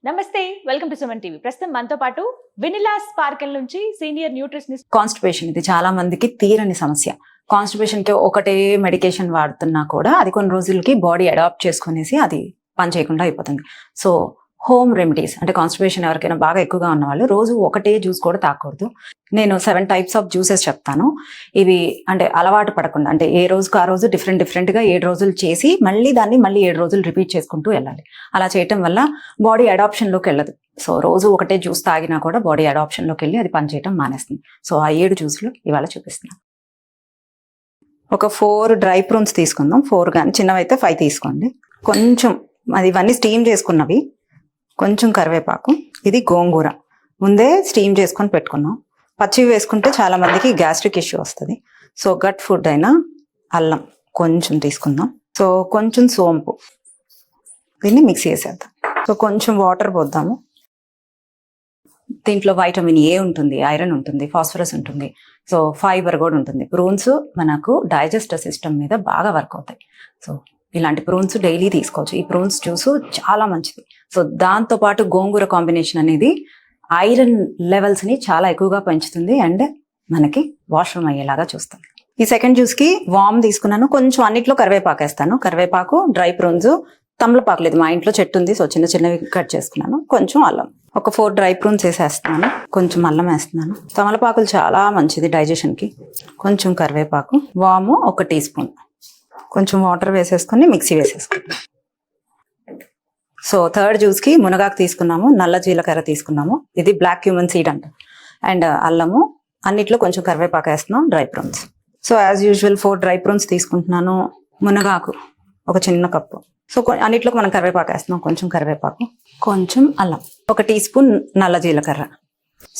నమస్తే, welcome to Suman TV. ప్రస్తుతం మనతో పాటు వెనిలా స్పార్కిల్ నుంచి సీనియర్ న్యూట్రిషనిస్ట్. కాన్స్టిపేషన్ ఇది చాలా మందికి తీరని సమస్య. కాన్స్టిపేషన్ కి ఒకటే మెడికేషన్ వాడుతున్నా కూడా అది కొన్ని రోజులకి బాడీ అడాప్ట్ చేసుకునేసి అది పని చేయకుండా అయిపోతుంది. సో హోమ్ రెమెడీస్ అంటే కాన్స్టిపేషన్ ఎవరికైనా బాగా ఎక్కువగా ఉన్న వాళ్ళు రోజు ఒకటే జ్యూస్ కూడా తాగకూడదు. నేను 7 types ఆఫ్ జ్యూసెస్ చెప్తాను. ఇవి అంటే అలవాటు పడకుండా అంటే ఏ రోజుకు ఆ రోజు డిఫరెంట్ గా 7 రోజులు చేసి మళ్ళీ 7 రోజులు రిపీట్ చేసుకుంటూ వెళ్ళాలి. అలా చేయటం వల్ల బాడీ అడాప్షన్లోకి వెళ్ళదు. సో రోజు ఒకటే జ్యూస్ తాగినా కూడా బాడీ అడాప్షన్లోకి వెళ్ళి అది పనిచేయటం మానేస్తుంది. సో ఆ 7 జ్యూస్లు ఇవాళ చూపిస్తున్నాను. ఒక 4 డ్రై ప్రూన్స్ తీసుకుందాం. 4 కానీ చిన్నవైతే 5 తీసుకోండి. కొంచెం అది ఇవన్నీ స్టీమ్ చేసుకున్నవి. కొంచెం కరివేపాకు, ఇది గోంగూర ముందే స్టీమ్ చేసుకొని పెట్టుకున్నాం. పచ్చివి వేసుకుంటే చాలా మందికి గ్యాస్ట్రిక్ ఇష్యూ వస్తుంది. సో గట్ ఫుడ్ అయినా అల్లం కొంచెం తీసుకుందాం. సో కొంచెం సోంపు, దీన్ని మిక్సీ చేసేద్దాం. సో కొంచెం వాటర్ పోద్దాము. దీంట్లో వైటమిన్ ఏ ఉంటుంది, ఐరన్ ఉంటుంది, ఫాస్ఫరస్ ఉంటుంది, సో ఫైబర్ కూడా ఉంటుంది. ప్రూన్స్ మనకు డైజెస్టివ్ సిస్టమ్ మీద బాగా వర్క్ అవుతాయి. సో ఇలాంటి ప్రూన్స్ డైలీ తీసుకోవచ్చు. ఈ ప్రూన్స్ జ్యూస్ చాలా మంచిది. సో దాంతో పాటు గోంగూర కాంబినేషన్ అనేది ఐరన్ లెవెల్స్ ని చాలా ఎక్కువగా పెంచుతుంది అండ్ మనకి వాష్రూమ్ అయ్యేలాగా చూస్తుంది. ఈ సెకండ్ జ్యూస్ కి వామ్ తీసుకున్నాను. కొంచెం అన్నిట్లో కరివేపాకు వేస్తాను. కరివేపాకు, డ్రై ప్రూన్స్, తమలపాకు లేదు మా ఇంట్లో చెట్టు ఉంది, సో చిన్నవి కట్ చేసుకున్నాను. కొంచెం అల్లం, ఒక 4 డ్రై ప్రూన్స్ వేసేస్తున్నాను. కొంచెం అల్లం వేస్తున్నాను. తమలపాకులు చాలా మంచిది డైజెషన్ కి. కొంచెం కరివేపాకు, వాము 1 టీ స్పూన్, కొంచెం వాటర్ వేసేసుకొని మిక్సీ వేసేసుకుంటాం. సో థర్డ్ జ్యూస్ కి మునగాకు తీసుకున్నాము, నల్ల జీలకర్ర తీసుకున్నాము, ఇది బ్లాక్ క్యూమన్ సీడ్ అంట, అండ్ అల్లము, అన్నిట్లో కొంచెం కరివేపాకు వేస్తున్నాం, dry prunes. So as usual 4 dry prunes తీసుకుంటున్నాను. మునగాకు ఒక చిన్న కప్పు. సో అన్నిట్లో మనం కరివేపాకు వేస్తున్నాం, కొంచెం కరివేపాకు, కొంచెం అల్లం, 1 టీ స్పూన్ నల్ల జీలకర్ర.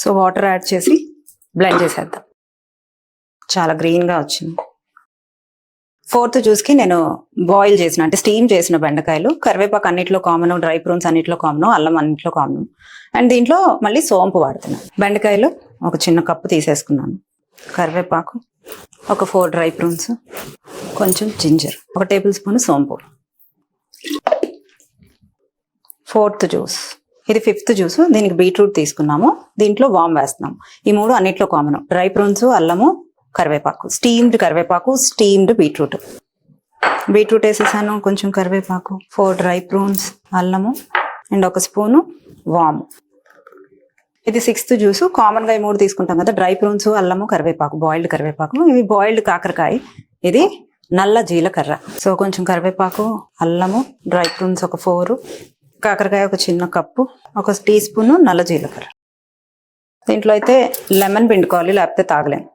సో వాటర్ యాడ్ చేసి బ్లెండ్ చేసేద్దాం. చాలా గ్రీన్గా వచ్చింది. ఫోర్త్ జ్యూస్కి నేను బాయిల్ చేసిన అంటే స్టీమ్ చేసిన బెండకాయలు, కరివేపాకు అన్నిట్లో కామన్, డ్రై ప్రూన్స్ అన్నిట్లో కామన్, అల్లం అన్నిట్లో కామన్, అండ్ దీంట్లో మళ్ళీ సోంపు వాడుతున్నాను. బెండకాయలు ఒక చిన్న కప్పు తీసేసుకున్నాను, కరివేపాకు, ఒక 4 డ్రై ప్రూన్స్, కొంచెం జింజర్, 1 టేబుల్ స్పూన్ సోంపు. ఫోర్త్ జ్యూస్, ఇది 5th జ్యూస్. దీనికి బీట్రూట్ తీసుకున్నాము, దీంట్లో వామ్ వేస్తున్నాం. ఈ 3 అన్నిట్లో కామన్, డ్రై ప్రూన్స్, అల్లము, కరివేపాకు, స్టీమ్డ్ కరివేపాకు, స్టీమ్డ్ బీట్రూట్. బీట్రూట్ వేసేసాను, కొంచెం కరివేపాకు, 4 డ్రై ప్రూన్స్, అల్లము, అండ్ 1 స్పూను వాము. ఇది 6th జ్యూస్. కామన్గా ఈ 3 తీసుకుంటాం కదా, డ్రై ప్రూన్స్, అల్లము, కరివేపాకు, బాయిల్డ్ కరివేపాకు. ఇవి బాయిల్డ్ కాకరకాయ, ఇది నల్ల జీలకర్ర. సో కొంచెం కరివేపాకు, అల్లము, డ్రై ప్రూన్స్ ఒక 4, కాకరకాయ ఒక చిన్న కప్పు, 1 టీ స్పూను నల్ల జీలకర్ర. దీంట్లో అయితే లెమన్ పిండుకోవాలి, లేకపోతే తాగలేము.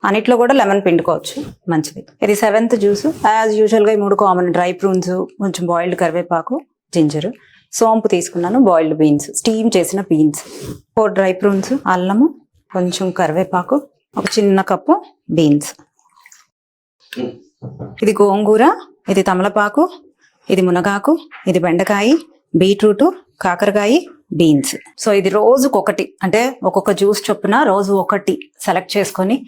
అన్నిట్లో కూడా లెమన్ పిండుకోవచ్చు, మంచిది. ఇది 7th జ్యూస్. యాజ్ యూజువల్గా ఈ 3 కామన్, డ్రై ప్రూన్స్, కొంచెం బాయిల్డ్ కరివేపాకు, జింజర్, సోంపు తీసుకున్నాను, బాయిల్డ్ బీన్స్, స్టీమ్ చేసిన బీన్స్, 4 డ్రై ప్రూన్స్, అల్లము, కొంచెం కరివేపాకు, ఒక చిన్న కప్పు బీన్స్. ఇది గోంగూర, ఇది తమలపాకు, ఇది మునగాకు, ఇది బెండకాయ, బీట్రూట్, కాకరకాయ, బీన్స్. సో ఇది రోజుకొకటి అంటే ఒక్కొక్క జ్యూస్ చొప్పున రోజు ఒకటి సెలెక్ట్ చేసుకొని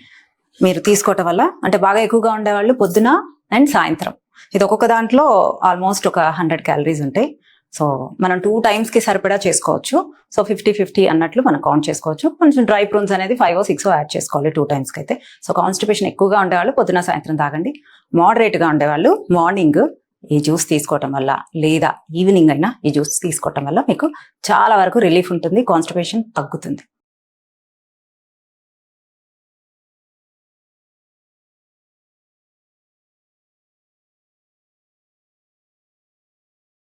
మీరు తీసుకోవటం వల్ల అంటే బాగా ఎక్కువగా ఉండేవాళ్ళు పొద్దున అండ్ సాయంత్రం. ఇది ఒక్కొక్క దాంట్లో ఆల్మోస్ట్ ఒక 100 క్యాలరీస్ ఉంటాయి. సో మనం 2 times సరిపడా చేసుకోవచ్చు. సో 50-50 అన్నట్లు మనం కౌంట్ చేసుకోవచ్చు. కొంచెం డ్రై ప్రూన్స్ అనేది 5 or 6 యాడ్ చేసుకోవాలి 2 times అయితే. సో కాన్స్టిపేషన్ ఎక్కువగా ఉండేవాళ్ళు పొద్దున సాయంత్రం తాగండి. మోడరేట్గా ఉండేవాళ్ళు మార్నింగ్ ఈ జ్యూస్ తీసుకోవటం వల్ల లేదా ఈవినింగ్ అయినా ఈ జ్యూస్ తీసుకోవటం వల్ల మీకు చాలా వరకు రిలీఫ్ ఉంటుంది, కాన్స్టిపేషన్ తగ్గుతుంది.